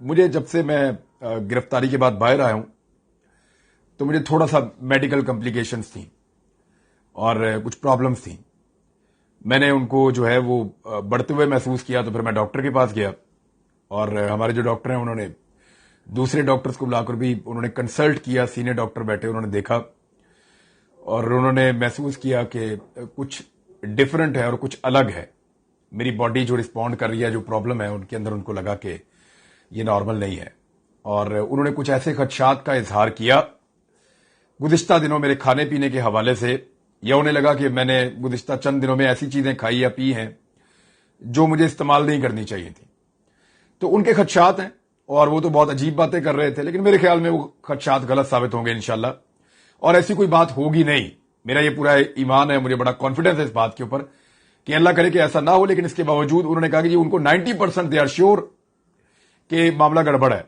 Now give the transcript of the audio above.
مجھے جب سے میں گرفتاری کے بعد باہر آیا ہوں تو مجھے تھوڑا سا میڈیکل کمپلیکیشنز تھیں اور کچھ پرابلمز تھیں. میں نے ان کو جو ہے وہ بڑھتے ہوئے محسوس کیا تو پھر میں ڈاکٹر کے پاس گیا اور ہمارے جو ڈاکٹر ہیں انہوں نے دوسرے ڈاکٹرز کو بلا کر بھی انہوں نے کنسلٹ کیا. سینئر ڈاکٹر بیٹھے انہوں نے دیکھا اور انہوں نے محسوس کیا کہ کچھ ڈفرنٹ ہے اور کچھ الگ ہے. میری باڈی جو رسپونڈ کر رہی ہے, جو پرابلم ہے ان کے اندر, ان کو لگا کہ یہ نارمل نہیں ہے اور انہوں نے کچھ ایسے خدشات کا اظہار کیا گزشتہ دنوں میرے کھانے پینے کے حوالے سے, یا انہیں لگا کہ میں نے گزشتہ چند دنوں میں ایسی چیزیں کھائی یا پی ہیں جو مجھے استعمال نہیں کرنی چاہیے تھی. تو ان کے خدشات ہیں اور وہ تو بہت عجیب باتیں کر رہے تھے, لیکن میرے خیال میں وہ خدشات غلط ثابت ہوں گے انشاءاللہ, اور ایسی کوئی بات ہوگی نہیں. میرا یہ پورا ایمان ہے, مجھے بڑا کانفیڈنس ہے اس بات کے اوپر کہ اللہ کرے کہ ایسا نہ ہو. لیکن اس کے باوجود انہوں نے کہا کہ ان کو 90% دے آر شیور کہ معاملہ گڑبڑ ہے.